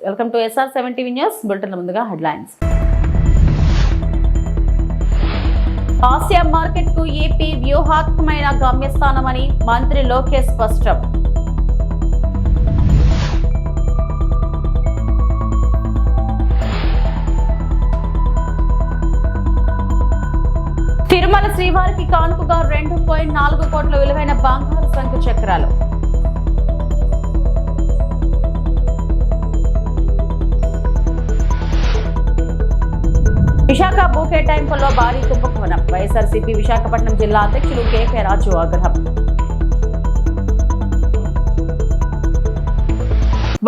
Welcome to SR7 TV news bulletin. ముందుగా headlines. Asia market కు AP వ్యూహాత్మకమైన గమ్యస్థానమని మంత్రి లోకేష్ స్పష్టం. తిరుమల శ్రీవారికి కానుకగా 2.4 కోట్ల విలువైన బంగారు శంఖ చక్రాలు. విశాఖ భూ కేటాయింపుల్లో భారీ కుంభకోణం. వైఎస్ఆర్సీపీ విశాఖపట్నం జిల్లా అధ్యక్షులు కేకే రాజు ఆగ్రహం.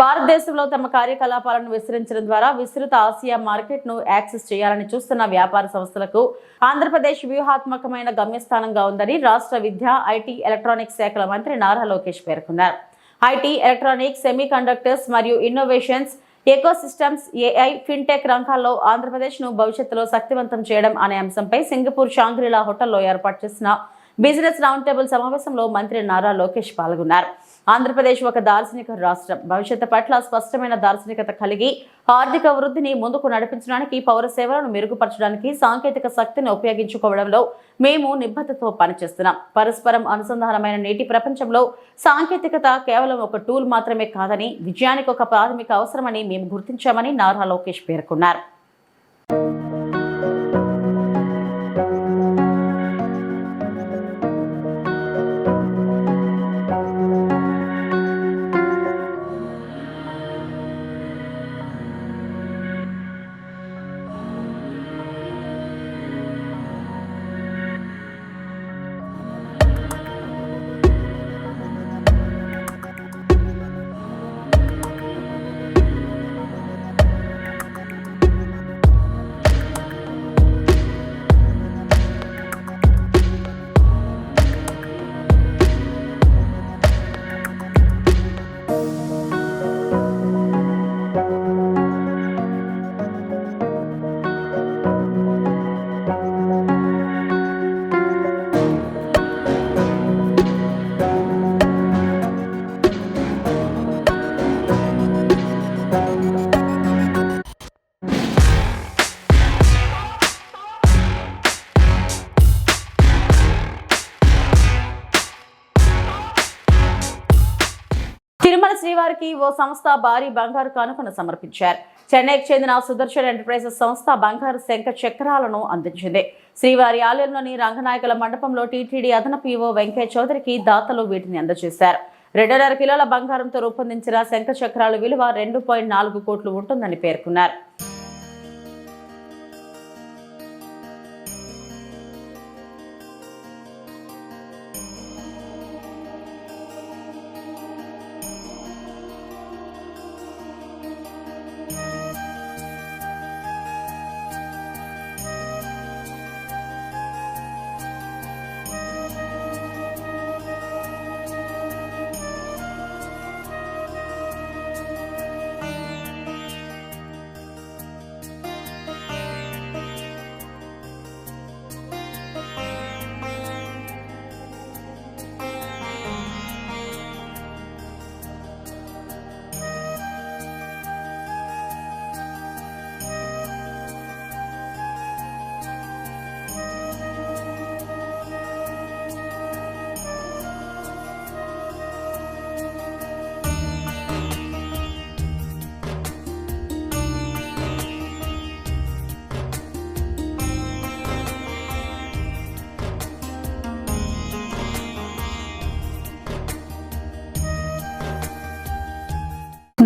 భారతదేశంలో తమ కార్యకలాపాలను విస్తరించడం ద్వారా విస్తృత ఆసియా మార్కెట్ ను యాక్సెస్ చేయాలని చూస్తున్న వ్యాపార సంస్థలకు ఆంధ్రప్రదేశ్ వ్యూహాత్మకమైన గమ్యస్థానంగా ఉందని రాష్ట్ర విద్య, ఐటీ, ఎలక్ట్రానిక్స్ శాఖల మంత్రి నారా లోకేష్ పేర్కొన్నారు. ఐటీ, ఎలక్ట్రానిక్స్, సెమీ కండక్టర్స్ మరియు ఇన్నోవేషన్స్, ఎకోసిస్టమ్స్, ఏఐ, ఫిన్టెక్ రంగాల్లో ఆంధ్రప్రదేశ్ ను భవిష్యత్తులో శక్తివంతం చేయడం అనే అంశంపై సింగపూర్ షాంగ్రీలా హోటల్లో ఏర్పాటు చేసిన బిజినెస్ రౌండ్ టేబుల్ సమావేశంలో మంత్రి నారా లోకేష్ పాల్గొన్నారు. ఆంధ్రప్రదేశ్ ఒక దార్శనిక రాష్ట్రం. భవిష్యత్తు పట్ల స్పష్టమైన దార్శనికత కలిగి ఆర్థిక వృద్ధిని ముందుకు నడిపించడానికి, పౌర సేవలను మెరుగుపరచడానికి సాంకేతిక శక్తిని ఉపయోగించుకోవడంలో మేము నిబద్ధతతో పనిచేస్తున్నాం. పరస్పరం అనుసంధానమైన నేటి ప్రపంచంలో సాంకేతికత కేవలం ఒక టూల్ మాత్రమే కాదని, విజయానికి ఒక ప్రాథమిక అవసరమని మేము గుర్తించామని నారా లోకేష్ పేర్కొన్నారు. తిరుమల శ్రీవారికి ఓ సంస్థ భారీ బంగారు కానుకను సమర్పించారు. చెన్నైకి చెందిన సుదర్శన్ ఎంటర్ప్రైజెస్ సంస్థ బంగారు శంఖ చక్రాలను అందించింది. శ్రీవారి ఆలయంలోని రంగనాయకుల మండపంలో టీటీడీ అదనపు ఈవో వెంకయ్య చౌదరికి దాతలు వీటిని అందజేశారు. 2.5 కిలోల బంగారంతో రూపొందించిన శంఖ చక్రాల విలువ 2.4 కోట్లు ఉంటుందని పేర్కొన్నారు.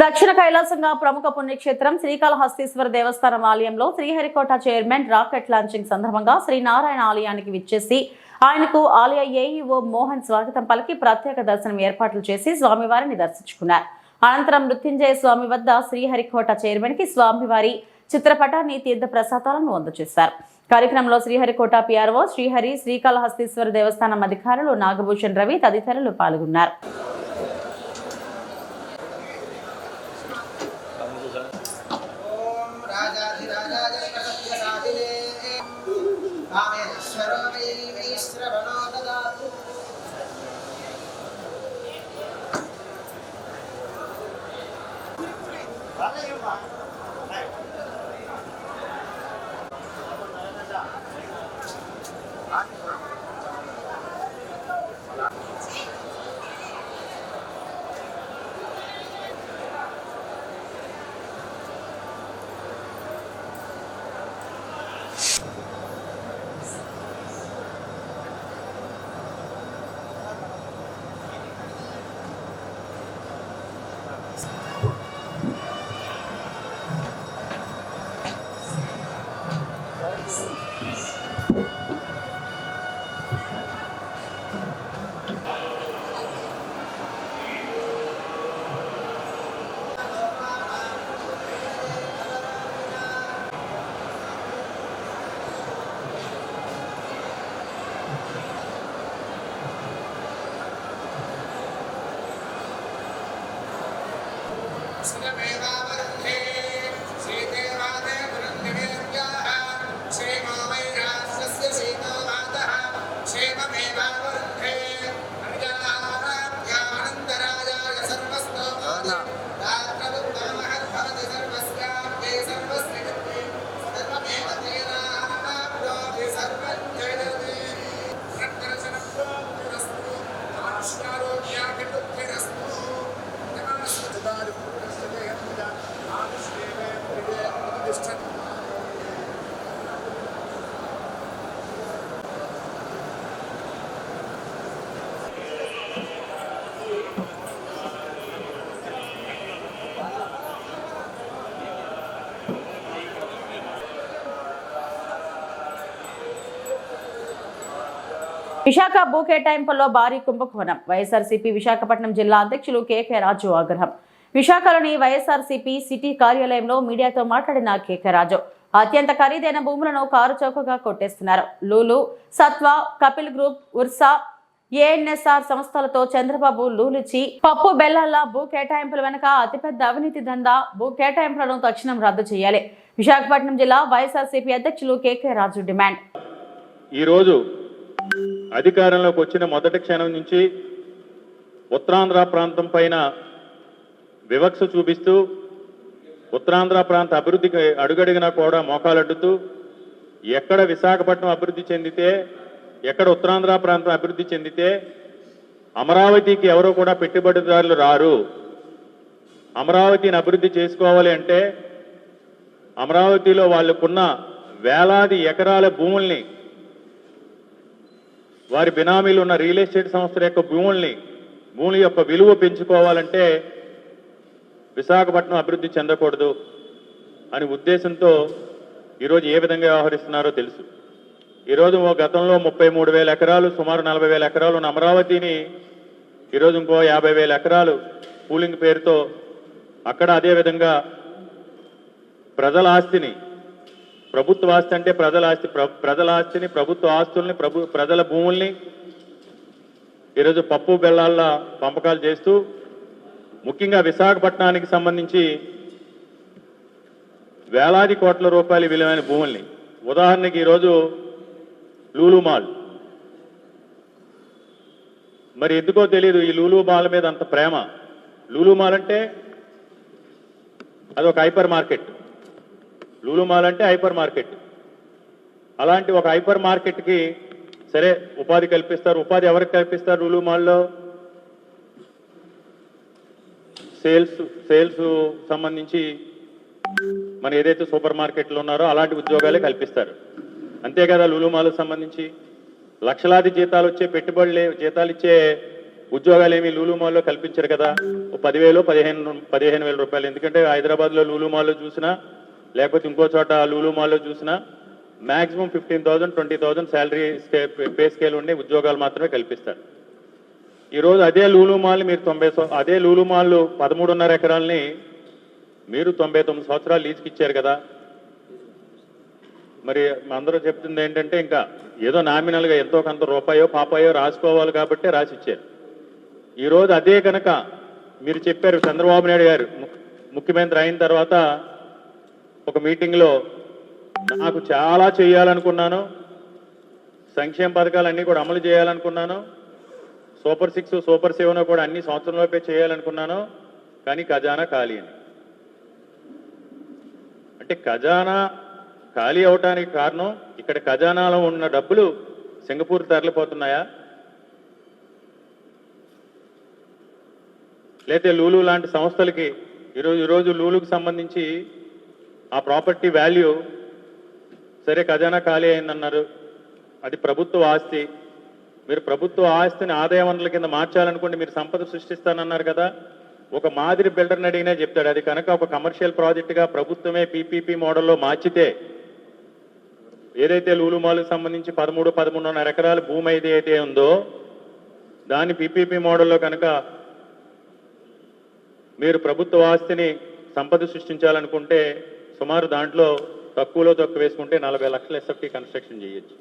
దక్షిణ కైలాసంగా ప్రముఖ పుణ్యక్షేత్రం శ్రీకాళహస్తీశ్వర దేవస్థానం ఆలయంలో శ్రీహరికోట చైర్మన్ రాకెట్ లాంచింగ్ సందర్భంగా శ్రీనారాయణ ఆలయానికి విచ్చేసి ఆయనకు ఆలయ ఏఈఓ మోహన్ స్వాగతం పలికి ప్రత్యేక దర్శనం ఏర్పాట్లు చేసి స్వామివారిని దర్శించుకున్నారు. అనంతరం మృత్యుంజయ స్వామి వద్ద శ్రీహరికోట చైర్మన్ కి స్వామివారి చిత్రపటాన్ని తీర్థ ప్రసాదాలను అందజేశారు. కార్యక్రమంలో శ్రీహరికోట పిఆర్ఓ శ్రీహరి, శ్రీకాళహస్తీశ్వర దేవస్థానం అధికారులు నాగభూషణ్ రవి తదితరులు పాల్గొన్నారు. విశాఖ భూ కేటాయింపుల్లో భారీ కుంభకోణం. వైఎస్ఆర్సీపీ విశాఖపట్నం జిల్లా అధ్యక్షులు కేకే రాజు ఆగ్రహం. విశాఖలోని వైఎస్ఆర్సీపీ సిటీ కార్యాలయంలో మీడియాతో మాట్లాడిన కేకే రాజు అత్యంత ఖరీదైన భూములను కారు చౌకగా కొట్టేస్తున్నారు. లూలు, సత్వ, కపిల్ గ్రూప్, ఉర్సా, ఏఎన్ఎస్ఆర్ సంస్థలతో చంద్రబాబు లూలిచి పప్పు బెల్లాల భూ కేటాయింపుల వెనుక అతిపెద్ద అవినీతి దందా. భూ కేటాయింపులను తక్షణం రద్దు చేయాలి. విశాఖపట్నం జిల్లా వైఎస్ఆర్సీపీ అధ్యక్షులు కేకే రాజు డిమాండ్. ఈరోజు అధికారంలోకి వచ్చిన మొదటి క్షణం నుంచి ఉత్తరాంధ్ర ప్రాంతం పైన వివక్ష చూపిస్తూ ఉత్తరాంధ్ర ప్రాంత అభివృద్ధికి అడుగడుగునా కూడా మోకాలడ్డుతూ ఎక్కడ విశాఖపట్నం అభివృద్ధి చెందితే, ఎక్కడ ఉత్తరాంధ్ర ప్రాంతం అభివృద్ధి చెందితే అమరావతికి ఎవరో కూడా పెట్టుబడిదారులు రారు. అమరావతిని అభివృద్ధి చేసుకోవాలి అంటే అమరావతిలో వాళ్ళకున్న వేలాది ఎకరాల భూముల్ని, వారి బినామీలు ఉన్న రియల్ ఎస్టేట్ సంస్థల యొక్క భూముల యొక్క విలువ పెంచుకోవాలంటే విశాఖపట్నం అభివృద్ధి చెందకూడదు అని ఉద్దేశంతో ఈరోజు ఏ విధంగా వ్యవహరిస్తున్నారో తెలుసు. ఈరోజు గతంలో 33,000 ఎకరాలు, సుమారు 40,000 ఎకరాలు ఉన్న అమరావతిని ఈరోజు ఇంకో 50,000 ఎకరాలు పూలింగ్ పేరుతో అక్కడ అదేవిధంగా ప్రజల ఆస్తిని, ప్రభుత్వ ఆస్తి అంటే ప్రజల ఆస్తిని, ప్రభుత్వ ఆస్తుల్ని, ప్రజల భూముల్ని ఈరోజు పప్పు బెల్లాల పంపకాలు చేస్తూ ముఖ్యంగా విశాఖపట్నానికి సంబంధించి వేలాది కోట్ల రూపాయల విలువైన భూముల్ని, ఉదాహరణకి ఈరోజు లూలు మాల్, మరి ఎందుకో తెలియదు ఈ లూలు మాల్ మీద అంత ప్రేమ. లూలు మాల్ అంటే అదొక హైపర్ మార్కెట్. లూలు మాల్ అంటే హైపర్ మార్కెట్. అలాంటి ఒక హైపర్ మార్కెట్కి సరే ఉపాధి కల్పిస్తారు. ఉపాధి ఎవరికి కల్పిస్తారు? లూలు మాల్లో సేల్స్ సంబంధించి మన ఏదైతే సూపర్ మార్కెట్లు ఉన్నారో అలాంటి ఉద్యోగాలే కల్పిస్తారు. అంతే కదా. లూలు మాల్కి సంబంధించి లక్షలాది జీతాలు వచ్చే జీతాలు ఇచ్చే ఉద్యోగాలు ఏమి లూలు మాల్లో కల్పించారు కదా. 10,000 15,000 రూపాయలు. ఎందుకంటే హైదరాబాద్లో లూలు మాల్లో చూసినా లేకపోతే ఇంకో చోట లూలు మాల్లో చూసినా మ్యాక్సిమం 15,000 20,000 శాలరీ పే స్కేల్ ఉండే ఉద్యోగాలు మాత్రమే కల్పిస్తారు. ఈరోజు అదే లూలు మాల్ మీరు అదే లూలు మాల్ 13.5 ఎకరాలని మీరు 99 సంవత్సరాలు లీజుకి ఇచ్చారు కదా. మరి అందరూ చెప్తుంది ఏంటంటే ఇంకా ఏదో నామినల్గా ఎంతో కొంత రూపాయో పాపాయో రాసుకోవాలి కాబట్టి రాసి ఇచ్చారు. ఈరోజు అదే కనుక మీరు చెప్పారు, చంద్రబాబు నాయుడు గారు ముఖ్యమంత్రి అయిన తర్వాత ఒక మీటింగ్లో నాకు చాలా చేయాలనుకున్నాను, సంక్షేమ పథకాలన్నీ కూడా అమలు చేయాలనుకున్నాను, సూపర్ 6 సూపర్ 7 కూడా అన్ని సంవత్సరంలోపే చేయాలనుకున్నాను, కానీ ఖజానా ఖాళీ అని. అంటే ఖజానా ఖాళీ అవటానికి కారణం ఇక్కడ ఖజానాలో ఉన్న డబ్బులు సింగపూర్ తరలిపోతున్నాయా, లేతే లూలు లాంటి సంస్థలకి ఈరోజు లూలుకు సంబంధించి ఆ ప్రాపర్టీ వాల్యూ సరే ఖజానా ఖాళీ అయిందన్నారు, అది ప్రభుత్వ ఆస్తి. మీరు ప్రభుత్వ ఆస్తిని ఆదాయ వనరుల కింద మార్చాలనుకోండి, మీరు సంపద సృష్టిస్తానన్నారు కదా. ఒక మాదిరి బిల్డర్ని అడిగినా చెప్తాడు, అది కనుక ఒక కమర్షియల్ ప్రాజెక్టుగా ప్రభుత్వమే పీపీపీ మోడల్లో మార్చితే, ఏదైతే లూలు మాల్కి సంబంధించి 13.5 ఎకరాల భూమి అయితే ఉందో దాన్ని పీపీపీ మోడల్లో కనుక మీరు ప్రభుత్వ ఆస్తిని సంపద సృష్టించాలనుకుంటే సుమారు దాంట్లో తక్కువలో తక్కువ వేసుకుంటే 40 లక్షల ఎస్ఎఫ్టీ కన్స్ట్రక్షన్ చేయొచ్చు.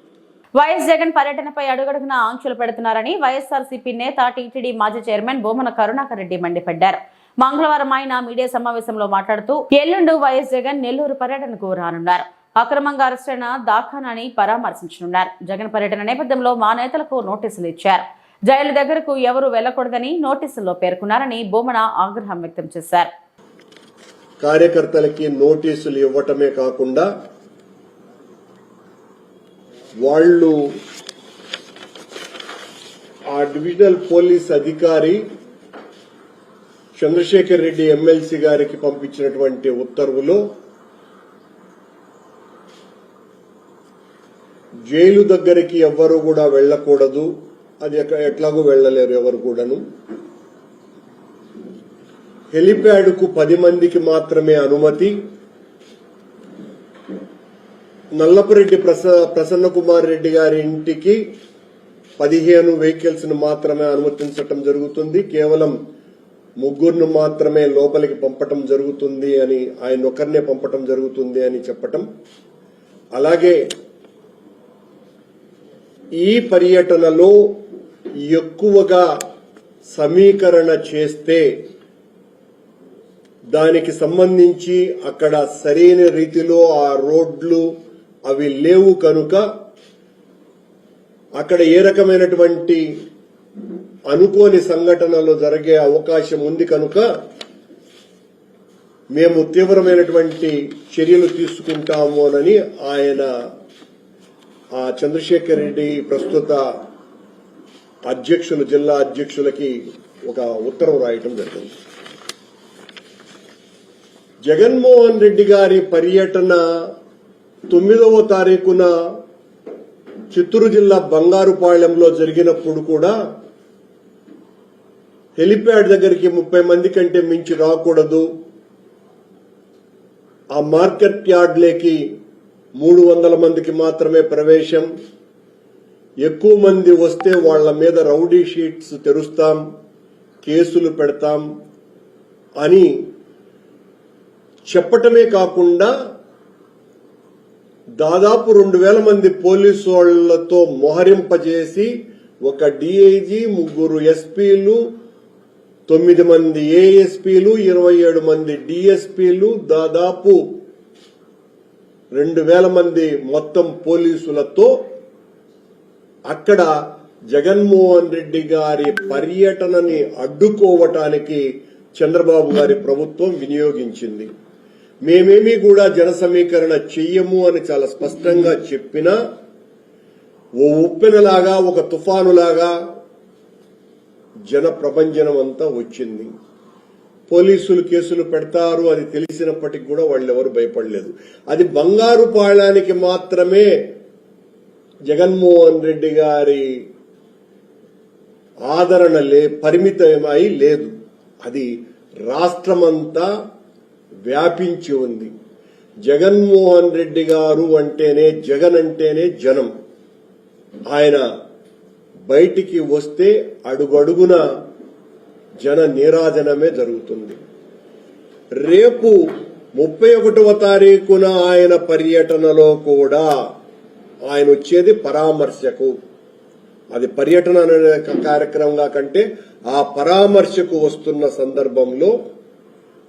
వైఎస్ జగన్ పర్యటనపై అడుగడుగునా ఆంక్షలు పెడుతున్నారని వైఎస్ఆర్సీపీ నేత టీటీడీ మాజీ చైర్మన్ బొమ్మన కరుణాకర్ రెడ్డి మండిపడ్డారు. మంగళవారం ఆయన మీడియా సమావేశంలో మాట్లాడుతూ ఎల్లుండి వైఎస్ జగన్ నెల్లూరు పర్యటనకు రానున్నారు. అక్రమంగా అరెస్టైన దాఖానాని పరామర్శించనున్నారు. జగన్ పర్యటన నేపథ్యంలో మా నేతలకు నోటీసులు ఇచ్చారు. జైలు దగ్గరకు ఎవరూ వెళ్లకూడదని నోటీసుల్లో పేర్కొన్నారని బొమ్మన ఆగ్రహం వ్యక్తం చేశారు. కార్యకర్తలకి నోటీసులు ఇవ్వటమే కాకుండా వాళ్ళు ఆ డివిజనల్ పోలీస్ అధికారి చంద్రశేఖర్ రెడ్డి ఎమ్మెల్సీ గారికి పంపించినటువంటి ఉత్తర్వులో జైలు దగ్గరికి ఎవ్వరూ కూడా వెళ్లకూడదు, అది ఎట్లాగూ వెళ్లలేరు ఎవరు కూడాను. హెలిప్యాడ్ కు 10 మందికి మాత్రమే అనుమతి. నల్లపురెడ్డి ప్రసన్న కుమార్ రెడ్డి గారి ఇంటికి 15 వెహికల్స్ ను మాత్రమే అనుమతించటం జరుగుతుంది. కేవలం 3 మాత్రమే లోపలికి పంపటం జరుగుతుంది అని, ఆయన ఒక్కరినే పంపటం జరుగుతుంది అని చెప్పటం. అలాగే ఈ పర్యటనలో ఎక్కువగా సమీకరణ చేస్తే దానికి సంబంధించి అక్కడ సరైన రీతిలో ఆ రోడ్లు అవి లేవు కనుక అక్కడ ఏ రకమైనటువంటి అనుకోని సంఘటనలు జరిగే అవకాశం ఉంది కనుక మేము తీవ్రమైనటువంటి చర్యలు తీసుకుంటాము అని ఆయన ఆ చంద్రశేఖర్ రెడ్డి ప్రస్తుత అధ్యక్షులు జిల్లా అధ్యక్షులకి ఒక ఉత్తరం రాయటం జరిగింది. జగన్మోహన్ రెడ్డి గారి పర్యటన 9వ తారీఖున చిత్తూరు జిల్లా బంగారుపాళ్యంలో జరిగినప్పుడు కూడా హెలిప్యాడ్ దగ్గరికి 30 మంది కంటే మించి రాకూడదు, ఆ మార్కెట్ యార్డ్లేకి 300 మందికి మాత్రమే ప్రవేశం, ఎక్కువ మంది వస్తే వాళ్ల మీద రౌడీ షీట్స్ తెరుస్తాం, కేసులు పెడతాం అని చెప్పటమే కాకుండా దాదాపు 2000 మంది పోలీసు వాళ్లతో మోహరింపజేసి ఒక డీఐజీ, 3 ఎస్పీలు, 9 మంది ఏఎస్పీలు, 27 మంది డీఎస్పీలు, దాదాపు 2000 మంది మొత్తం పోలీసులతో అక్కడ జగన్మోహన్ రెడ్డి గారి పర్యటనని అడ్డుకోవటానికి చంద్రబాబు గారి ప్రభుత్వం వినియోగించింది. మేమేమీ కూడా జన సమీకరణ చెయ్యము అని చాలా స్పష్టంగా చెప్పినా ఓ ఉప్పెనలాగా, ఒక తుఫానులాగా జన ప్రభంజనం అంతా వచ్చింది. పోలీసులు కేసులు పెడతారు అది తెలిసినప్పటికీ కూడా వాళ్ళెవరు భయపడలేదు. అది బంగారుపాళ్యానికి మాత్రమే జగన్మోహన్ రెడ్డి గారి ఆదరణ పరిమితమై లేదు, అది రాష్ట్రమంతా వ్యాపించి ఉంది. జగన్మోహన్ రెడ్డి గారు అంటేనే, జగన్ అంటేనే జనం. ఆయన బయటికి వస్తే అడుగడుగున జన నీరాజనమే జరుగుతుంది. రేపు 31వ తారీఖున ఆయన పర్యటనలో కూడా ఆయన వచ్చేది పరామర్శకు, అది పర్యటన అనే కార్యక్రమంగా కంటే ఆ పరామర్శకు వస్తున్న సందర్భంలో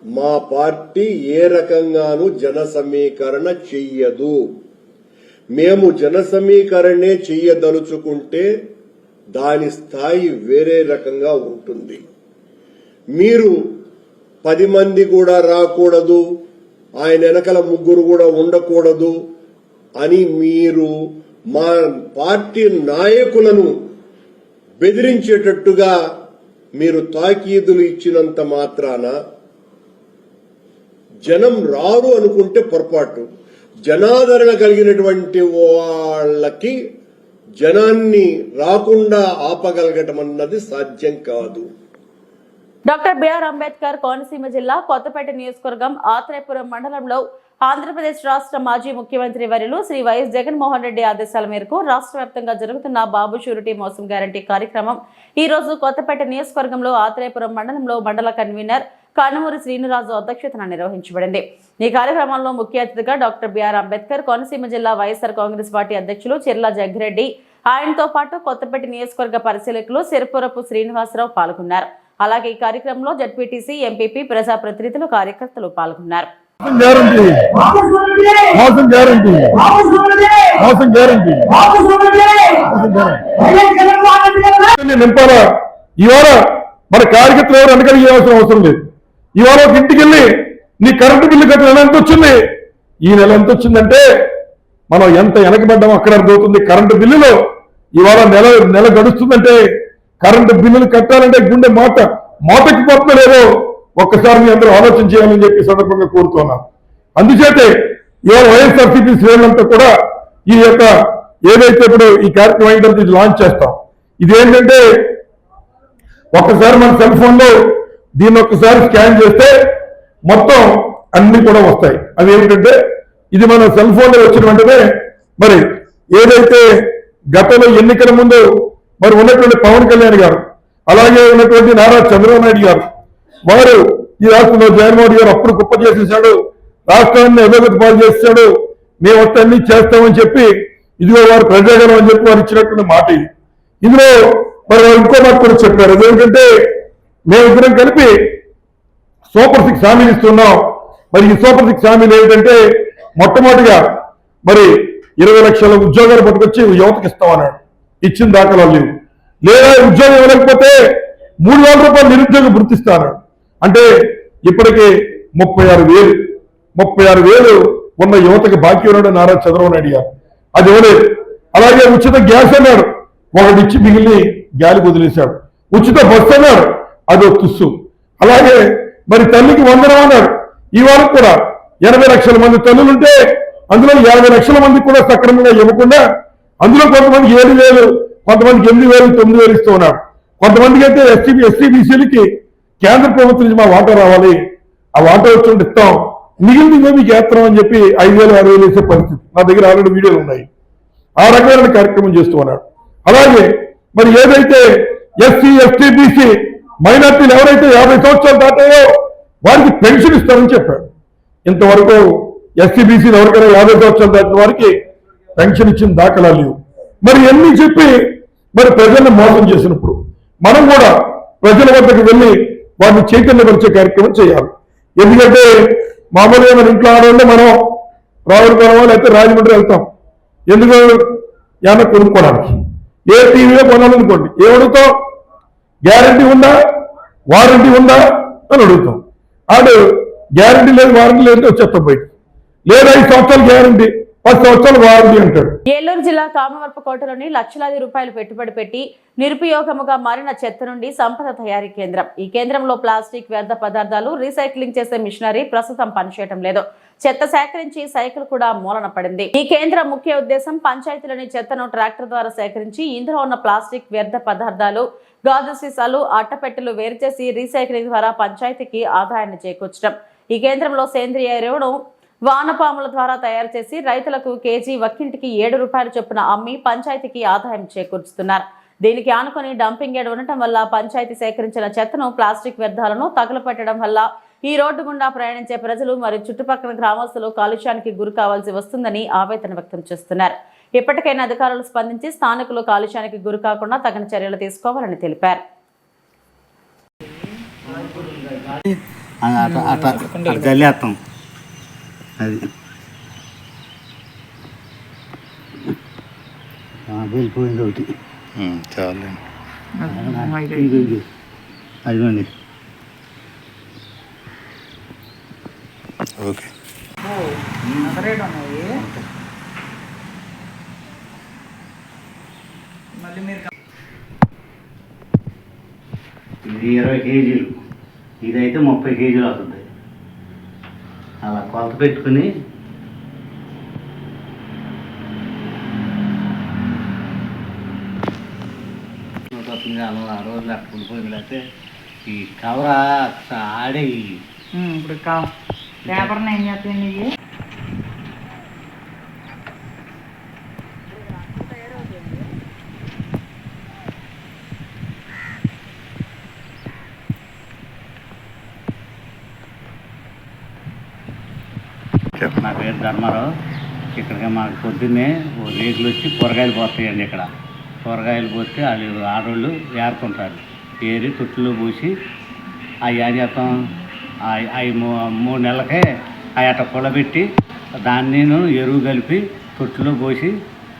మా పార్టీ ఏ రకంగానూ జన సమీకరణ చెయ్యదు. మేము జన సమీకరణే చెయ్యదలుచుకుంటే దాని స్థాయి వేరే రకంగా ఉంటుంది. మీరు 10 మంది కూడా రాకూడదు, ఆయన వెనకల ముగ్గురు కూడా ఉండకూడదు అని మీరు మా పార్టీ నాయకులను బెదిరించేటట్టుగా మీరు తాకీదులు ఇచ్చినంత మాత్రాన జనం రారు అనుకుంటే పొరపాటు. జనాదరణ కలిగినటువంటి వాళ్ళకి జనాన్ని రాకుండా ఆపగలగటం అన్నది సాధ్యం కాదు. డాక్టర్ బిఆర్ అంబేద్కర్ కోనసీమ జిల్లా కొత్తపేట నియోజకవర్గం ఆత్రేయపురం మండలంలో ఆంధ్రప్రదేశ్ రాష్ట్ర మాజీ ముఖ్యమంత్రి వర్యులు శ్రీ వైఎస్ జగన్మోహన్ రెడ్డి ఆదేశాల మేరకు రాష్ట్ర వ్యాప్తంగా జరుగుతున్న బాబు షూరిటీ మోసం గ్యారంటీ కార్యక్రమం ఈ రోజు కొత్తపేట నియోజకవర్గంలో ఆత్రేయపురం మండలంలో మండల కన్వీనర్ కానుమూరి శ్రీనిరాజు అధ్యక్షతన నిర్వహించబడింది. ఈ కార్యక్రమంలో ముఖ్య అతిథిగా డాక్టర్ బిఆర్ అంబేద్కర్ కోనసీమ జిల్లా వైఎస్ఆర్ కాంగ్రెస్ పార్టీ అధ్యక్షులు చెర్ల జగ్గిరెడ్డి, ఆయనతో పాటు కొత్తపేట నియోజకవర్గ పరిశీలకులు సిరిపురపు శ్రీనివాసరావు పాల్గొన్నారు. అలాగే ఈ కార్యక్రమంలో జడ్పీటీసీ, ఎంపీపీ, ప్రజాప్రతినిధులు, కార్యకర్తలు పాల్గొన్నారు. ఇవాళ మన కార్యకర్తలు ఎవరు వెనకడిగేయాల్సిన అవసరం లేదు. ఇవాళ ఒక ఇంటికి వెళ్ళి నీ కరెంటు బిల్లు కట్టిన నెల ఎంత వచ్చింది, ఈ నెల ఎంత వచ్చిందంటే మనం ఎంత వెనకబడ్డామో అక్కడ అర్థమవుతుంది. కరెంటు బిల్లులో ఇవాళ నెల గడుస్తుందంటే కరెంటు బిల్లులు కట్టాలంటే గుండె మాటకి పోతుందో ఒక్కసారి మీ అందరూ ఆలోచన చేయాలని చెప్పి సందర్భంగా కోరుతున్నాను. అందుచేతే ఇవాళ వైఎస్ఆర్సీపీ శ్రేణులంతా కూడా ఈ యొక్క ఏదైతే ఇప్పుడు ఈ కార్యక్రమం అయిన తర్వాత ఇది లాంచ్ చేస్తాం. ఇదేంటంటే ఒక్కసారి మన సెల్ ఫోన్ లో దీన్ని ఒక్కసారి స్కాన్ చేస్తే మొత్తం అన్ని కూడా వస్తాయి. అవి ఏమిటంటే ఇది మన సెల్ ఫోన్ లో వచ్చిన వెంటనే మరి ఏదైతే గతంలో ఎన్నికల ముందు మరి ఉన్నటువంటి పవన్ కళ్యాణ్ గారు, అలాగే ఉన్నటువంటి నారా చంద్రబాబు నాయుడు గారు, వారు ఈ రాష్ట్రంలో జగన్మోహన్ గారు అప్పుడు కుప్ప చేసేసాడు, రాష్ట్రాన్ని అధోగతి పాలు చేశాడు, మేము వస్తే అన్ని చేస్తామని చెప్పి ఇదిగో వారు ప్రజాగణం అని చెప్పి వారు ఇచ్చినటువంటి మాట ఇది. ఇందులో మరి వారు ఇంకో మాట కూడా చెప్పారు. అదేంటంటే మేమిద్దరం కలిపి సూపర్ 6 హామీలు ఇస్తున్నాం. మరి ఈ సూపర్ 6 హామీలు ఏంటంటే మొట్టమొదటిగా మరి 20 లక్షల ఉద్యోగాలు పట్టుకొచ్చి యువతకి ఇస్తామన్నాడు. ఇచ్చిన దాఖలాలు లేవు. లేదా ఉద్యోగం ఇవ్వలేకపోతే 3,000 రూపాయలు నిరుద్యోగం గుర్తిస్తాను. అంటే ఇప్పటికి 36,000 ఉన్న యువతకి బాకీ ఉన్నాడు నారా చంద్రబాబు నాయుడు గారు. అది ఇవ్వలేదు. అలాగే ఉచిత గ్యాస్ అన్నాడు, ఒకటి ఇచ్చి మిగిలిన గాలి వదిలేశాడు. ఉచిత బస్సు అన్నాడు, అది తుస్సు. అలాగే మరి తల్లికి 100 అన్నాడు. ఇవాళ కూడా 80 లక్షల మంది తల్లులుంటే అందులో 50 లక్షల మందికి కూడా సక్రమంగా ఇవ్వకుండా అందులో కొంతమందికి 7,000, కొంతమందికి 8,000, 9,000 ఇస్తూ ఉన్నాడు. కొంతమందికి అయితే ఎస్సీ/బీసీలకి కేంద్ర ప్రభుత్వం నుంచి మా వాటా రావాలి, ఆ వాటా వచ్చి ఇస్తాం, మిగిలింది మీకు ఏత్రం అని చెప్పి 5,000, 6,000 వేసే పరిస్థితి నా దగ్గర ఆల్రెడీ వీడియోలు ఉన్నాయి. ఆ రకమైన కార్యక్రమం చేస్తూ ఉన్నాడు. అలాగే మరి ఏదైతే ఎస్సీ/ఎస్టీ/బీసీ మైనార్టీలు ఎవరైతే 50 సంవత్సరాలు దాటాయో వారికి పెన్షన్ ఇస్తారని చెప్పాడు. ఇంతవరకు ఎస్సీ/బీసీలు ఎవరికైనా 50 సంవత్సరాలు దాటిన వారికి పెన్షన్ ఇచ్చిన దాఖలాలు లేవు. మరి ఎన్ని చెప్పి మరి ప్రజల్ని మోసం చేసినప్పుడు మనం కూడా ప్రజల వద్దకు వెళ్ళి వారిని చైతన్యపరిచే కార్యక్రమం చేయాలి. ఎందుకంటే మామూలుగా మన ఇంట్లో ఆడవాళ్ళు మనం రావులపురం లేకపోతే రాజమండ్రి వెళ్తాం. ఎందుకు ఏమన్నా కొనుక్కోవడానికి. ఏ టీవీలో కొనాలనుకోండి, ఏమడుగుతాం? గ్యారంటీ ఉందా, వారంటీ ఉందా అని అడుగుతాం. ఆడు గ్యారంటీ లేదు, వారంటీ లేదు వచ్చేస్తాం బయట. లేదా 5 సంవత్సరాలు గ్యారంటీ, 10 సంవత్సరాలు వారంటీ అంటాడు. ఏలూరు జిల్లా కామవరపుకోటలోని లక్షలాది రూపాయలు పెట్టుబడి పెట్టి నిరుపయోగముగా మారిన చెత్త నుండి సంపద తయారీ కేంద్రం. ఈ కేంద్రంలో ప్లాస్టిక్ వ్యర్థ పదార్థాలు రీసైక్లింగ్ చేసే మిషనరీ ప్రస్తుతం పనిచేయడం లేదు. చెత్త సేకరించి సైకిల్ కూడా మూలన పడింది. ఈ కేంద్రం ముఖ్య ఉద్దేశం పంచాయతీలోని చెత్తను ట్రాక్టర్ ద్వారా సేకరించి ఇందులో ఉన్న ప్లాస్టిక్ వ్యర్థ పదార్థాలు, గాజు సీసాలు, అట్టపెట్టెలు వేరు చేసి రీసైక్లింగ్ ద్వారా పంచాయతీకి ఆదాయాన్ని చేకూర్చడం. ఈ కేంద్రంలో సేంద్రియ ఎరువును వానపాముల ద్వారా తయారు చేసి రైతులకు కేజీ ఒక్కింటికి 7 రూపాయలు చొప్పున అమ్మి పంచాయతీకి ఆదాయం చేకూర్చుతున్నారు. దీనికి ఆనుకొని డంపింగ్ యార్డ్ ఉండటం వల్ల పంచాయతీ సేకరించిన చెత్తను, ప్లాస్టిక్ వ్యర్థాలను తగులపెట్టడం వల్ల ఈ రోడ్డు గుండా ప్రయాణించే ప్రజలు మరియు చుట్టుపక్కల గ్రామస్తులు కాలుష్యానికి గురి కావాల్సి వస్తుందని ఆవేదన వ్యక్తం చేస్తున్నారు. ఇప్పటికైనా అధికారులు స్పందించి స్థానికులు కాలుష్యానికి గురి కాకుండా తగిన చర్యలు తీసుకోవాలని తెలిపారు. వెళ్ళిపోయింది ఒకటి చాలు అదిగోండి. ఓకే. అంత రేట్ ఉన్నాయి. మళ్ళీ మీరు ఇది 20 కేజీలు, ఇదైతే 30 కేజీలు అవుతుంది. అలా కొలత పెట్టుకుని అలా ఆ రోజులు అక్కడ ఉండిపోయింది. లేకపోతే ఈ కవర్ ఆడే ఇప్పుడు పేపర్ని ఏం చేస్తాయండి ఇవి? నా పేరు ధర్మారావు. ఇక్కడికి మాకు పొద్దున్నే ఓ రేకులు వచ్చి కూరగాయలు పోతాయండి. ఇక్కడ కూరగాయలు పోతే వాళ్ళు ఆడవాళ్ళు ఏరుకుంటారు. ఏరి తొట్టులో పోసి అవి ఏం చేస్తాం, అవి 3 నెలలకే అవి అట్ట పొలబెట్టి దాన్ని ఎరువు కలిపి తొట్టులో పోసి,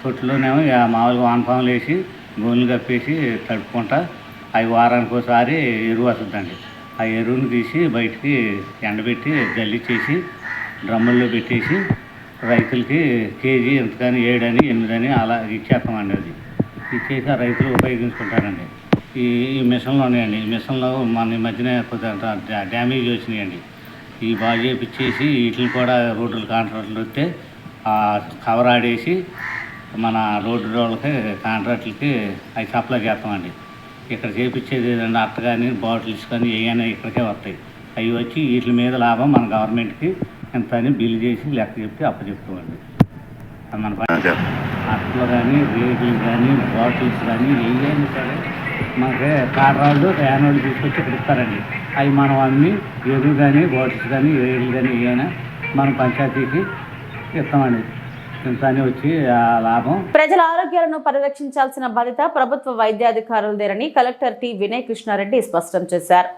తొట్టులోనేమో మామూలుగా వానపాములు వేసి గోళ్ళు కప్పేసి తడుపుకుంటా అవి వారానికి ఒకసారి ఎరువు వస్తుందండి. ఆ ఎరువుని తీసి బయటికి ఎండబెట్టి జల్లిచ్చేసి డ్రమ్ముల్లో పెట్టేసి రైతులకి కేజీ ఎంతకని 7 అని 8 అని అలా ఇచ్చేస్తామండి. అది ఇచ్చేసి ఆ రైతులు ఉపయోగించుకుంటారండి. ఈ మిషన్లు ఉన్నాయండి. ఈ మిషన్లో మన ఈ మధ్యన కొద్దిగా డ్యామేజ్ వచ్చినాయండి. ఈ బాగు చేపించేసి వీటిని కూడా రోడ్లు కాంట్రాక్టులు వస్తే ఆ కవర్ ఆడేసి మన రోడ్డు వాళ్ళకి కాంట్రాక్టులకి అవి సప్లై చేస్తామండి. ఇక్కడ చేపించేది ఏదంటే అట్ట కానీ బాటిల్స్ కానీ ఏమైనా ఇక్కడికే వస్తాయి. అవి వచ్చి వీటి మీద లాభం మన గవర్నమెంట్కి ఎంత అని బిల్లు చేసి లెక్క చెప్పి అప్పచెప్తామండి. మన అట్లు కానీ రేకులు కానీ బాటిల్స్ కానీ ఏమైనా సరే మనకి కాటరాళ్ళు యానోళ్ళు తీసుకొచ్చి ఇక్కడ ఇస్తారండి. అవి మనం అమ్మి ఎరువు కానీ బాటిల్స్ కానీ రేకులు కానీ ఏమైనా మనం పంచాయతీకి ఇస్తామండి. ఇంత అని వచ్చి ఆ లాభం. ప్రజల ఆరోగ్యాలను పరిరక్షించాల్సిన బాధ్యత ప్రభుత్వ వైద్యాధికారులదేనని కలెక్టర్ టి వినయ్ కృష్ణారెడ్డి స్పష్టం చేశారు.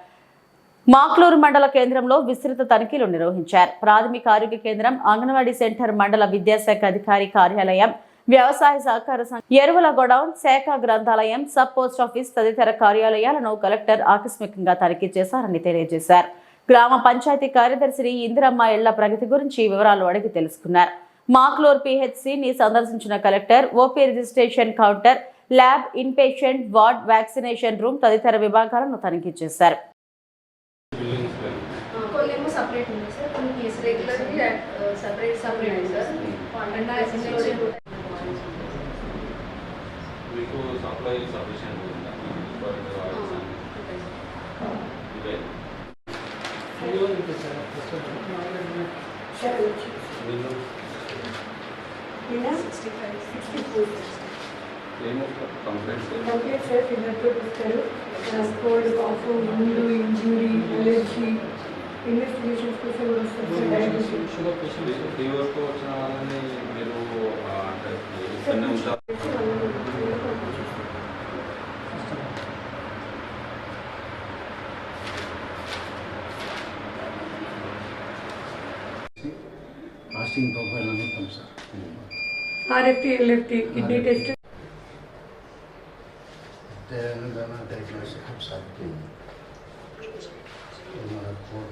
మాక్లూరు మండల కేంద్రంలో విస్తృత తనిఖీలు నిర్వహించారు. ప్రాథమిక ఆరోగ్య కేంద్రం, అంగన్వాడీ సెంటర్, మండల విద్యాశాఖ అధికారి కార్యాలయం, వ్యవసాయ సహకార సంఘం, ఎరువుల గోడౌన్, శాఖ గ్రంథాలయం, సబ్ పోస్ట్ ఆఫీస్ తదితర కార్యాలయాలను కలెక్టర్ ఆకస్మికంగా తనిఖీ చేశారని తెలియజేశారు. గ్రామ పంచాయతీ కార్యదర్శిని ఇందిరమ్మ ఇళ్ల ప్రగతి గురించి వివరాలు అడిగి తెలుసుకున్నారు. మాక్లూరు పిహెచ్సిని సందర్శించిన collector OP registration counter, lab, inpatient ward, vaccination room తదితర విభాగాలను తనిఖీ చేశారు. separate ఉంది సార్, కొన్ని రెగ్యులర్లీ సెపరేట్ సార్. మీకు సప్లై సఫిషియెంట్ ఉందా? కంప్లైంట్ సార్, ఫింగర్తో ఇస్తారు. కోల్డ్, కాఫ్, ముందు ఇంజురీ, అలర్జీ, ఇన్వెస్టిగేషన్స్ కోసం కూడా వస్తారు. ఫీవర్తో వచ్చిన వాళ్ళని మీరు ఫాస్టింగ్ ప్రొఫైల్ అనుకుంటాం sir. RFT, LFT, kidney test, diagnostic sir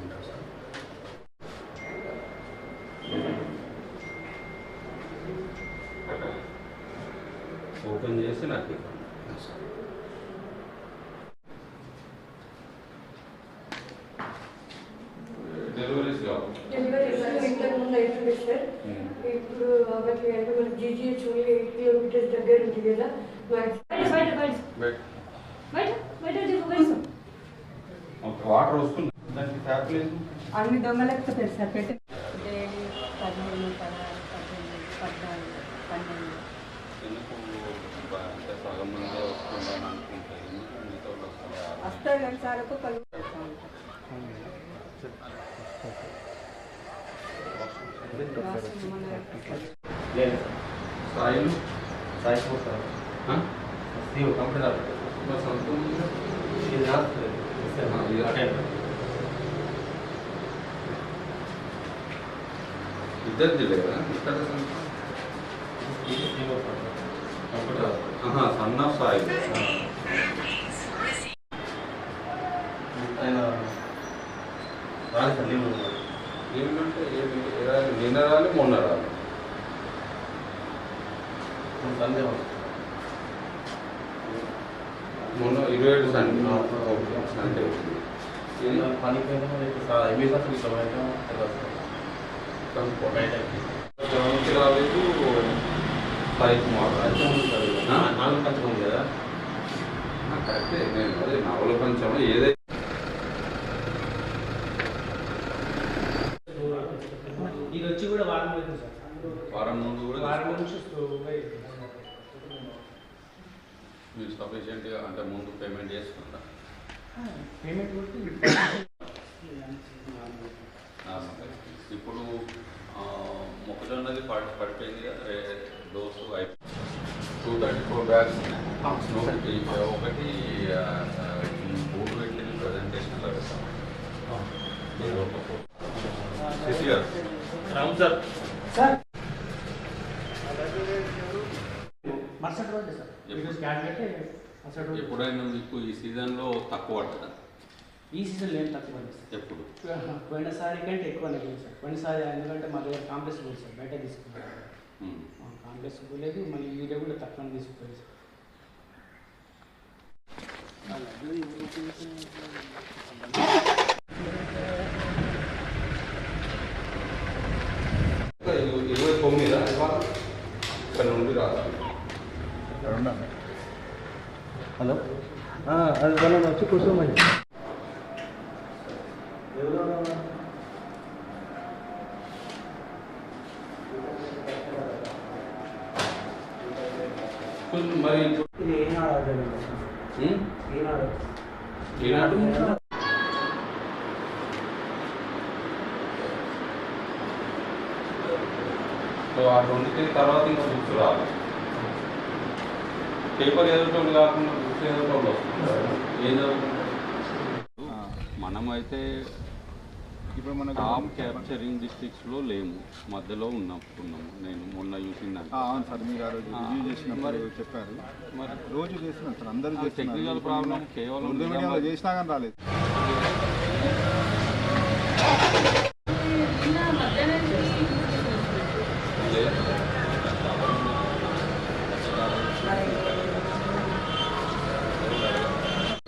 ఉంటారు సార్. ఓపెన్ చేసి నాకు డెలివరీస్ కావాలి. ఇంతకు ముందు అవుతుంది సార్. ఇప్పుడు అవన్నీ అంటే మన జీజీహెచ్ 8 కిలోమీటర్స్ దగ్గర ఉంది కదా. వాటర్ వస్తుంది, దానికి ట్యాప్ లేదు. అన్ని దొంగలకు తెలుసు సార్. పెట్టి సగం మంది వస్తుందని అనుకుంటాయి, మిగతా వస్తాయి కానీ సార్కు కలుగు స్థాయిలు సాయిపోతారు కంపెనీ ఇద్దరు జిల్లా ఇక్కడ సన్న సాయి ఏమిటంటే నిన్న రాలి మొన్న రాలి మొన్న 27 సండే సండే రాలేదు సాయి కుమార్ కదా కరెక్టే నేను అదే నవల పంచం ఏదైతే ఇది వచ్చి కూడా వారం లేదు సార్. వారం ముందు కూడా వారం నుంచి మీరు సఫిషియెంట్గా అంటే ముందు పేమెంట్ చేసుకుంటా పేమెంట్ ఇప్పుడు మొక్కజొన్నది పడిపోయింది కదా డోసు అయిపోయింది 234 బ్యాగ్స్ ఒకటి బోర్డు పెట్టింది ప్రజెంటేషన్లో పెడతాం శశి గారు సార్ మరుసటి రోజు సార్ ఈరోజు క్యాన్పెట్టి మరుసటి రోజు. ఎప్పుడైనా మీకు ఈ సీజన్లో తక్కువ పడుతుందా? ఈ సీజన్లో ఏం తక్కువ పడింది సార్. ఎప్పుడు పోయినసారి కంటే ఎక్కువ లేదు సార్. పోయినసారి ఎందుకంటే మా దగ్గర కాంప్లెక్స్ లేదు సార్, బయట తీసుకుంటారు. కాంప్లెక్స్ లేదు, మళ్ళీ యూరియా కూడా తక్కువ తీసుకుంటారు సార్. ఇరవై 29 ఇక్కడ నుండి రాదు. హలో అది వాళ్ళని వచ్చి కూర్చోమని. మరి ఇది ఈనాడు ఈనాడు సో ఆ 20 తర్వాత ఇంకా బుక్స్ రాదు. పేపర్ చదివేటోళ్ళు కాకుండా బుక్స్ చదివేటోళ్ళు వస్తున్నారు. ఏం చదువుకుంటారు? మనమైతే ఇప్పుడు మన టాప్ క్యాప్చరింగ్ డిస్ట్రిక్ట్స్లో లేము, మధ్యలో ఉన్నాము. నేను మొన్న చూసిందా? అవును సార్, మీరు ఆ రోజు రివ్యూ చేసినప్పుడు చెప్పారు. మరి రోజు చేస్తున్నాం సార్, అందరూ టెక్నికల్ ప్రాబ్లం కేవలం మీడియాలో చేసినా కానీ రాలేదు.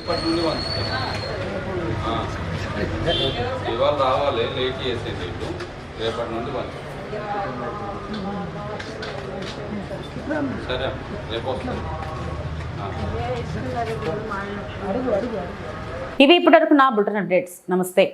ఇప్పటి నుండి ఇవాళ రావాలి, లేట్ చేసేది రేపటి నుండి సరే రేపు వస్తుంది. ఇవి ఇప్పటివరకు నా బులెటిన్ అప్డేట్స్. నమస్తే.